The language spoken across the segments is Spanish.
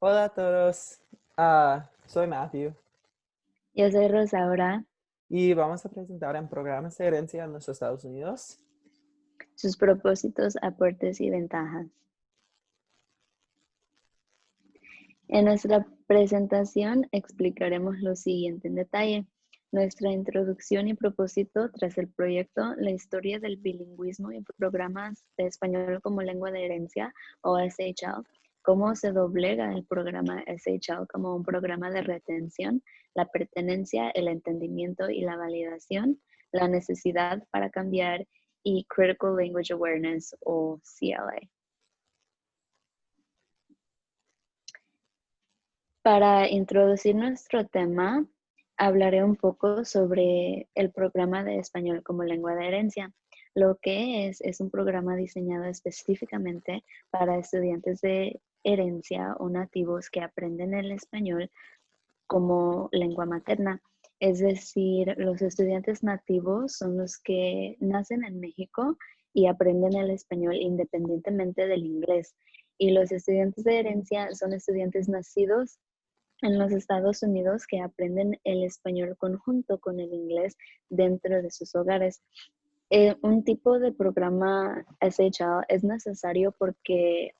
Hola a todos, soy Matthew Yo soy Rosaura. y vamos a presentar en programas de herencia en los Estados Unidos. Sus propósitos, aportes y ventajas. En nuestra presentación explicaremos lo siguiente en detalle: nuestra introducción y propósito tras el proyecto, la historia del bilingüismo y programas de español como lengua de herencia o SHL, cómo se doblega el programa SHL como un programa de retención, la pertenencia, el entendimiento y la validación, la necesidad para cambiar y Critical Language Awareness o CLA. Para introducir nuestro tema, hablaré un poco sobre el programa de español como lengua de herencia. Lo que es un programa diseñado específicamente para estudiantes de herencia o nativos que aprenden el español como lengua materna. Es decir, los estudiantes nativos son los que nacen en México y aprenden el español independientemente del inglés. Y los estudiantes de herencia son estudiantes nacidos en los Estados Unidos que aprenden el español conjunto con el inglés dentro de sus hogares. Un tipo de programa SHL es necesario porque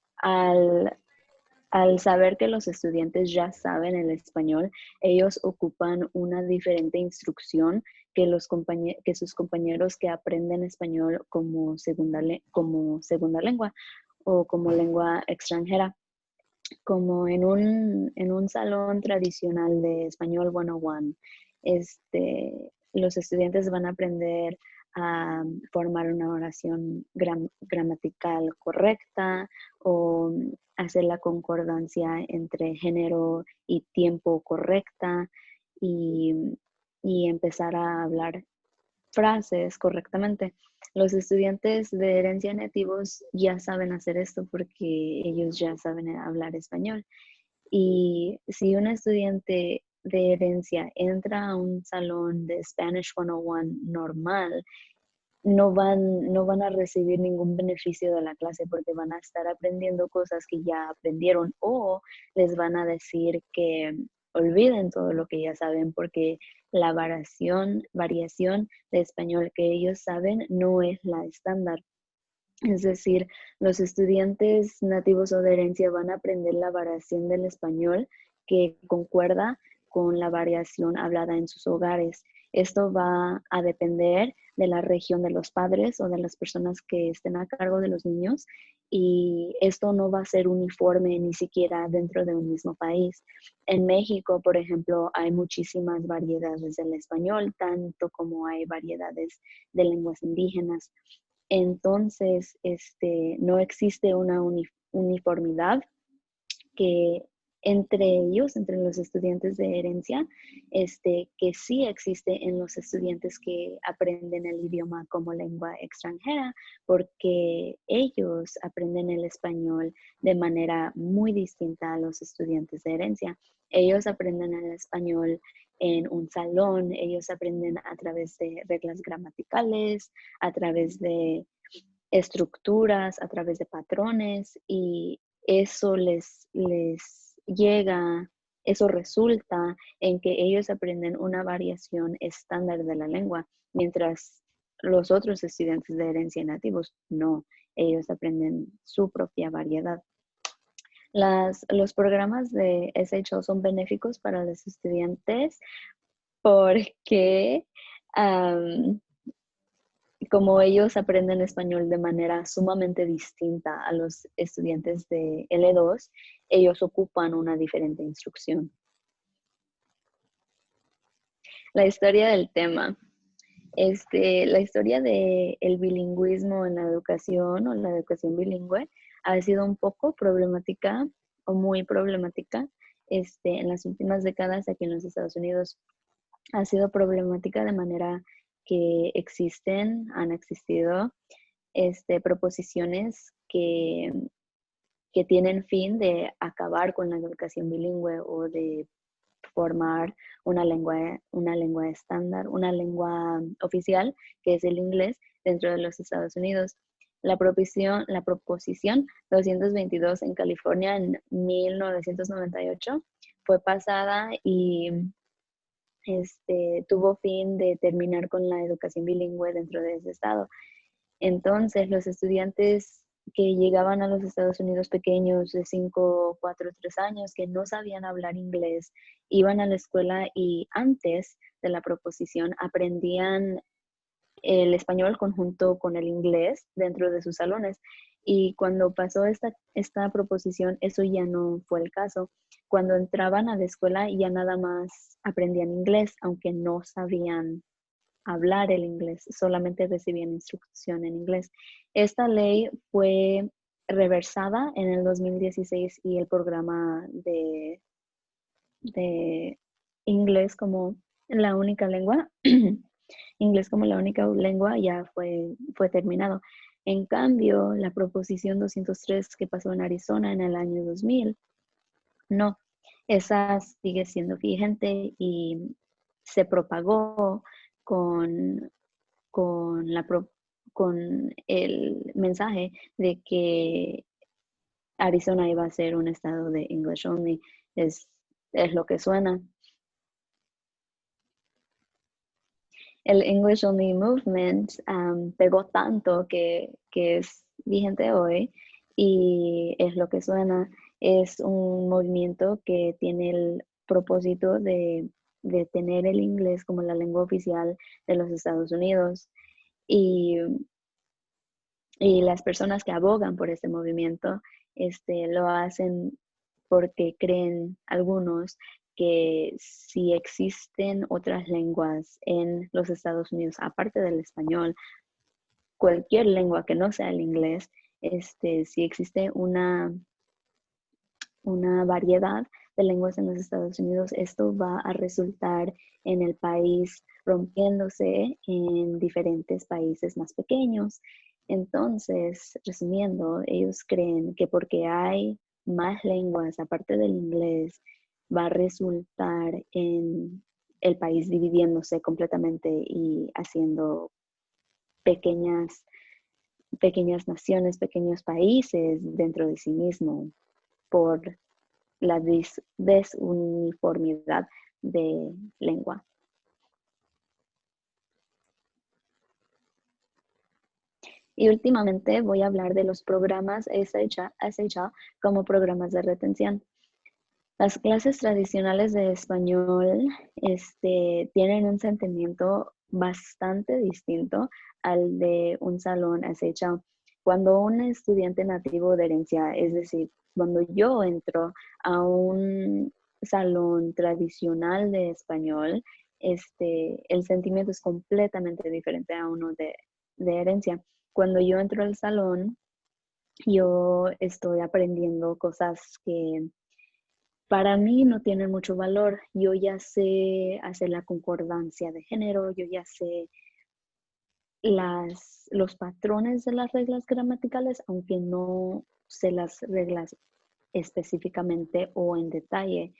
al saber que los estudiantes ya saben el español, ellos ocupan una diferente instrucción que sus compañeros que aprenden español como segunda lengua o como lengua extranjera, como en un salón tradicional de español 101. Los estudiantes van a aprender a formar una oración gramatical correcta o hacer la concordancia entre género y tiempo correcta y, y empezar a hablar frases correctamente. Los estudiantes de herencia nativos ya saben hacer esto porque ellos ya saben hablar español. Y si un estudiante de herencia entra a un salón de Spanish 101 normal, no van a recibir ningún beneficio de la clase porque van a estar aprendiendo cosas que ya aprendieron, o les van a decir que olviden todo lo que ya saben porque la variación de español que ellos saben no es la estándar. Es decir, los estudiantes nativos o de herencia van a aprender la variación del español que concuerda con la variación hablada en sus hogares. Esto va a depender de la región de los padres o de las personas que estén a cargo de los niños, y esto no va a ser uniforme ni siquiera dentro de un mismo país. En México, por ejemplo, hay muchísimas variedades del español, tanto como hay variedades de lenguas indígenas. Entonces, no existe una uniformidad que entre ellos, entre los estudiantes de herencia, que sí existe en los estudiantes que aprenden el idioma como lengua extranjera, porque ellos aprenden el español de manera muy distinta a los estudiantes de herencia. Ellos aprenden el español en un salón, ellos aprenden a través de reglas gramaticales, a través de estructuras, a través de patrones, y eso les llega, eso resulta en que ellos aprenden una variación estándar de la lengua, mientras los otros estudiantes de herencia nativos no, ellos aprenden su propia variedad. Los programas de SHL son benéficos para los estudiantes porque como ellos aprenden español de manera sumamente distinta a los estudiantes de L2, ellos ocupan una diferente instrucción. La historia del tema. La historia del bilingüismo en la educación o la educación bilingüe ha sido un poco problemática o muy problemática en las últimas décadas aquí en los Estados Unidos. Ha sido problemática de manera que han existido proposiciones que tienen fin de acabar con la educación bilingüe o de formar una lengua estándar, una lengua oficial, que es el inglés, dentro de los Estados Unidos. La proposición 222 en California en 1998 fue pasada y tuvo fin de terminar con la educación bilingüe dentro de ese estado. Entonces, los estudiantes que llegaban a los Estados Unidos pequeños de 5, 4, 3 años, que no sabían hablar inglés, iban a la escuela y antes de la proposición aprendían el español conjunto con el inglés dentro de sus salones. Y cuando pasó esta proposición, eso ya no fue el caso. Cuando entraban a la escuela ya nada más aprendían inglés, aunque no sabían hablar el inglés, solamente recibían instrucción en inglés. Esta ley fue reversada en el 2016 y el programa de inglés como la única lengua, inglés como la única lengua ya fue terminado. En cambio, la proposición 203 que pasó en Arizona en el año 2000, no, esa sigue siendo vigente y se propagó con, con, con el mensaje de que Arizona iba a ser un estado de English only. Es, es lo que suena. El English Only Movement pegó tanto que es vigente hoy y es lo que suena. Es un movimiento que tiene el propósito de tener el inglés como la lengua oficial de los Estados Unidos. Y, y las personas que abogan por este movimiento lo hacen porque creen algunos que si existen otras lenguas en los Estados Unidos, aparte del español, cualquier lengua que no sea el inglés, si existe una variedad de lenguas en los Estados Unidos, esto va a resultar en el país rompiéndose en diferentes países más pequeños. Entonces, resumiendo, ellos creen que porque hay más lenguas aparte del inglés, va a resultar en el país dividiéndose completamente y haciendo pequeñas, pequeñas naciones, pequeños países dentro de sí mismo por la desuniformidad de lengua. Y últimamente voy a hablar de los programas SHA como programas de retención. Las clases tradicionales de español tienen un sentimiento bastante distinto al de un salón SHA. Cuando un estudiante nativo de herencia, es decir, cuando yo entro a un salón tradicional de español, el sentimiento es completamente diferente a uno de herencia. Cuando yo entro al salón, yo estoy aprendiendo cosas que para mí no tienen mucho valor. Yo ya sé hacer la concordancia de género, yo ya sé los patrones de las reglas gramaticales, aunque no sé las reglas específicamente o en detalle.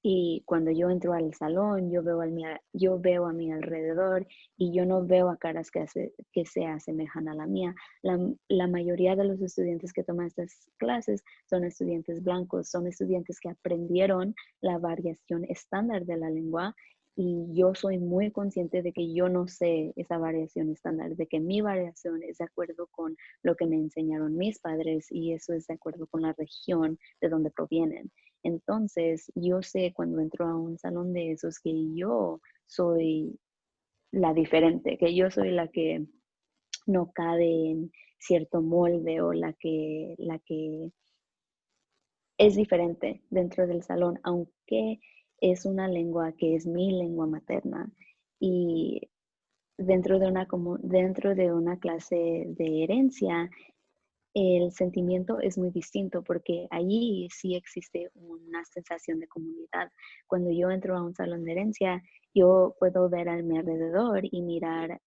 Y cuando yo entro al salón, yo veo a mi alrededor y yo no veo a caras que se asemejan a la mía. La mayoría de los estudiantes que toman estas clases son estudiantes blancos, son estudiantes que aprendieron la variación estándar de la lengua y yo soy muy consciente de que yo no sé esa variación estándar, de que mi variación es de acuerdo con lo que me enseñaron mis padres y eso es de acuerdo con la región de donde provienen. Entonces, yo sé cuando entro a un salón de esos que yo soy la diferente, que yo soy la que no cabe en cierto molde o la que es diferente dentro del salón, aunque es una lengua que es mi lengua materna. Y dentro de una clase de herencia, el sentimiento es muy distinto porque allí sí existe una sensación de comunidad. Cuando yo entro a un salón de herencia, yo puedo ver a mi alrededor y mirar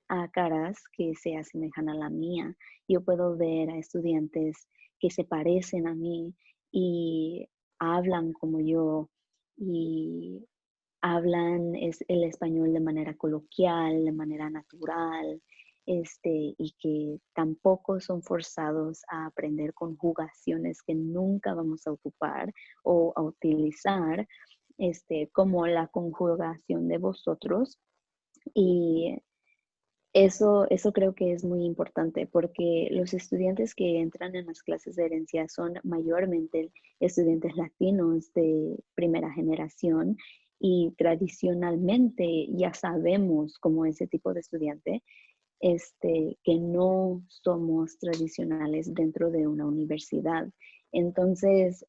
a caras que se asemejan a la mía. Yo puedo ver a estudiantes que se parecen a mí y hablan como yo y hablan el español de manera coloquial, de manera natural y que tampoco son forzados a aprender conjugaciones que nunca vamos a ocupar o a utilizar, como la conjugación de vosotros. Y eso creo que es muy importante porque los estudiantes que entran en las clases de herencia son mayormente estudiantes latinos de primera generación y tradicionalmente ya sabemos como ese tipo de estudiante, que no somos tradicionales dentro de una universidad. Entonces,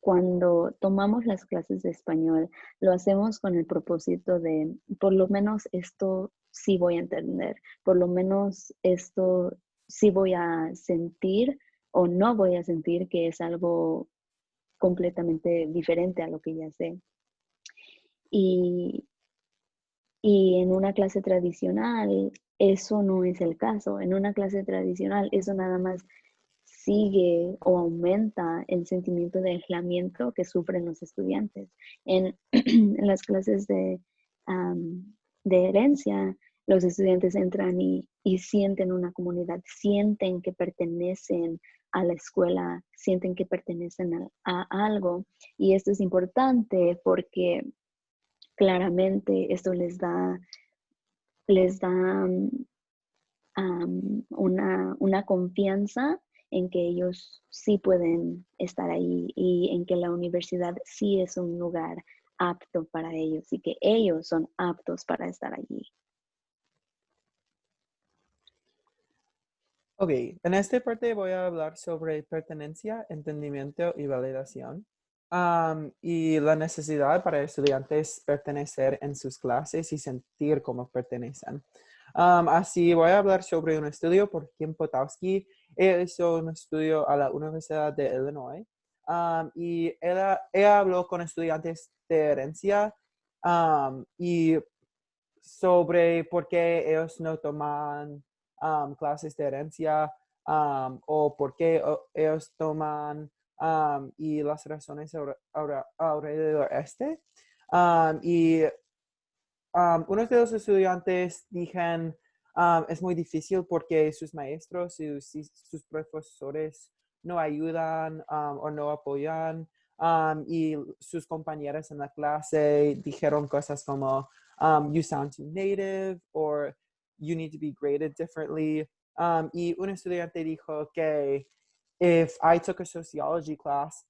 cuando tomamos las clases de español, lo hacemos con el propósito de, por lo menos esto sí voy a entender, por lo menos esto sí voy a sentir o no voy a sentir que es algo completamente diferente a lo que ya sé. Y, y en una clase tradicional, eso no es el caso. En una clase tradicional, eso nada más sigue o aumenta el sentimiento de aislamiento que sufren los estudiantes. En, en las clases de herencia, los estudiantes entran y sienten una comunidad, sienten que pertenecen a la escuela, sienten que pertenecen a algo. Y esto es importante porque claramente esto les da una confianza en que ellos sí pueden estar ahí y en que la universidad sí es un lugar apto para ellos y que ellos son aptos para estar allí. Ok, en esta parte voy a hablar sobre pertenencia, entendimiento y validación. Y la necesidad para estudiantes pertenecer en sus clases y sentir como pertenecen. Así voy a hablar sobre un estudio por Kim Potowski. Él hizo un estudio a la Universidad de Illinois. Y ella habló con estudiantes de herencia y sobre por qué ellos no toman clases de herencia o por qué ellos toman y las razones alrededor de este. Y unos de los estudiantes dijeron, es muy difícil porque sus maestros y sus profesores no ayudan o no apoyan. Y sus compañeras en la clase dijeron cosas como, you sound too native, or you need to be graded differently. Y un estudiante dijo que if I took a sociology class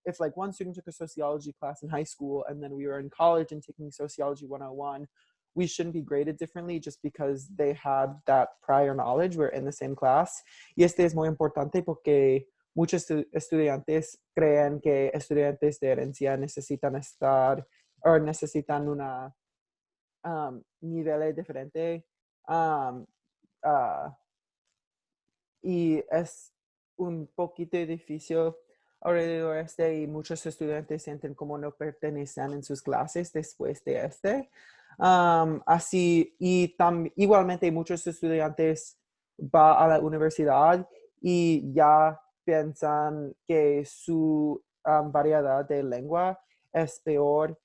if like one student took a sociology class in high school and then we were in college and taking sociology 101, we shouldn't be graded differently just because they had that prior knowledge. We're in the same class. Y este es muy importante porque muchos estudiantes creen que estudiantes de herencia necesitan estar o necesitan una nivel diferente. Um, uh, y es un poquito difícil alrededor de y muchos estudiantes sienten como no pertenecen en sus clases después de así, y igualmente muchos estudiantes van a la universidad y ya piensan que su variedad de lengua es peor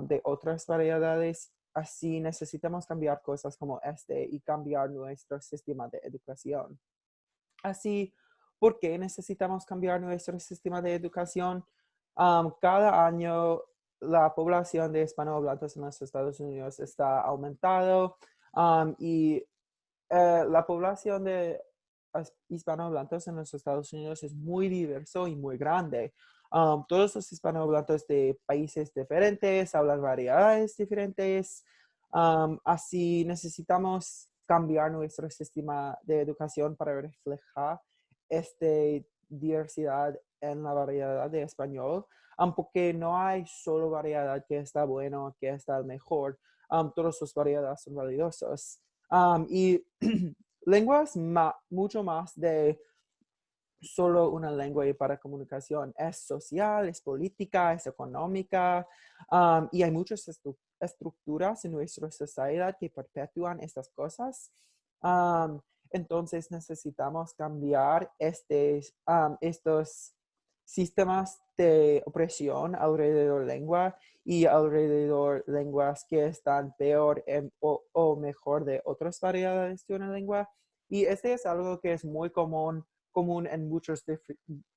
de otras variedades. Así necesitamos cambiar cosas como y cambiar nuestro sistema de educación. Así, ¿por qué necesitamos cambiar nuestro sistema de educación? Cada año la población de hispanohablantes en los Estados Unidos está aumentando y la población de hispanohablantes en los Estados Unidos es muy diverso y muy grande. Todos los hispanohablantes de países diferentes hablan variedades diferentes. Así necesitamos cambiar nuestro sistema de educación para reflejar esta diversidad en la variedad de español, porque no hay solo variedad que está bueno, que está mejor. Todas las variedades son valiosas. Y lenguas mucho más de solo una lengua para comunicación. Es social, es política, es económica, y hay muchas estructuras en nuestra sociedad que perpetúan estas cosas. Entonces necesitamos cambiar estos sistemas de opresión alrededor lengua y alrededor lenguas que están peor o mejor de otras variedades de una lengua. Y este es algo que es muy común en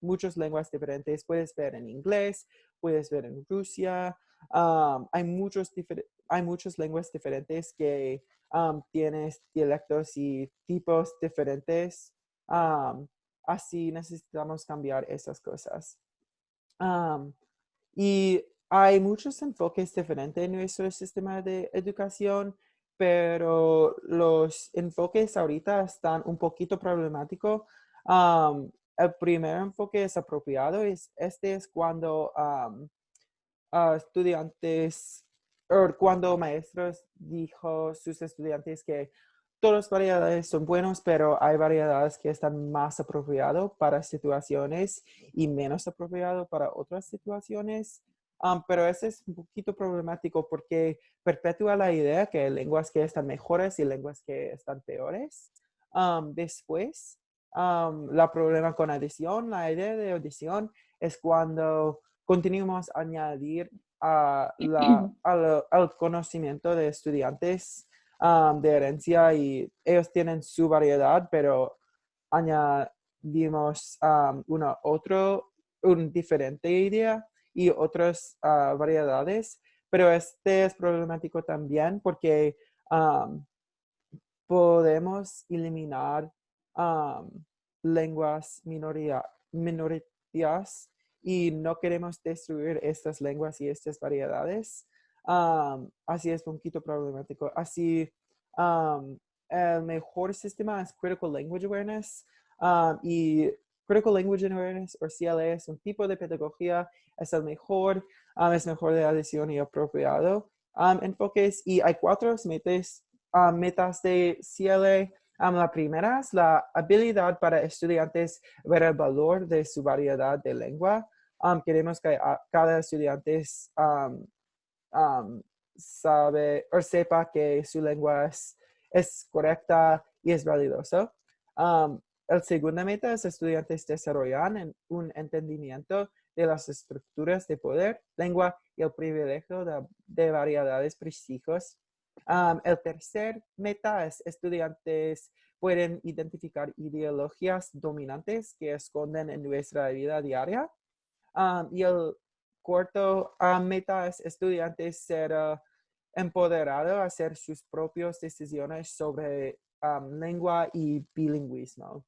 muchas lenguas diferentes. Puedes ver en inglés, puedes ver en Rusia. Hay muchas lenguas diferentes que tienes dialectos y tipos diferentes. Um, Así necesitamos cambiar esas cosas. Um, y hay muchos enfoques diferentes en nuestro sistema de educación, pero los enfoques ahorita están un poquito problemáticos. El primer enfoque es apropiado. Este es cuando estudiantes, o cuando maestros dijo a sus estudiantes que todas las variedades son buenas, pero hay variedades que están más apropiadas para situaciones y menos apropiadas para otras situaciones. Pero ese es un poquito problemático porque perpetúa la idea que hay lenguas que están mejores y lenguas que están peores. Después, la problema con adición, la idea de adición es cuando continuamos a añadir al conocimiento de estudiantes de herencia y ellos tienen su variedad, pero añadimos un diferente idea y otras variedades, pero este es problemático también porque um, podemos eliminar um, lenguas minoritarias y no queremos destruir estas lenguas y estas variedades. Así es un poquito problemático. Así, um, el mejor sistema es Critical Language Awareness y Critical Language Awareness o CLA es un tipo de pedagogía, es el mejor, es mejor de adición y apropiado enfoques y hay cuatro metas de CLA. La primera es la habilidad para estudiantes ver el valor de su variedad de lengua. Queremos que cada estudiante um, sabe o sepa que su lengua es correcta y es validosa. El segunda meta es estudiantes desarrollan un entendimiento de las estructuras de poder, lengua y el privilegio de variedades prestigios. El tercer meta es estudiantes pueden identificar ideologías dominantes que esconden en nuestra vida diaria. Y el cuarto meta es estudiantes ser empoderados a hacer sus propias decisiones sobre lengua y bilingüismo.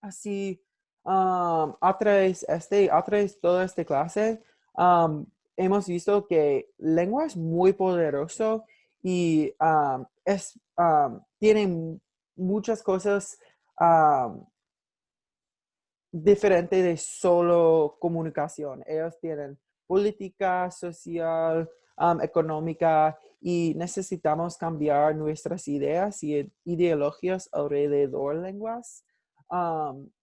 Así, a través de toda esta clase, hemos visto que lengua es muy poderoso y tiene muchas cosas diferentes de solo comunicación. Ellos tienen política, social, económica y necesitamos cambiar nuestras ideas y ideologías alrededor de lenguas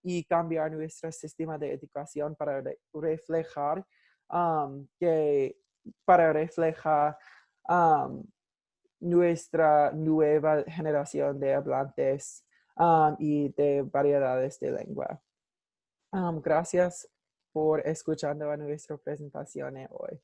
y cambiar nuestro sistema de educación para reflejar que para reflejar um, nuestra nueva generación de hablantes y de variedades de lengua. Gracias por escuchando a nuestra presentación hoy.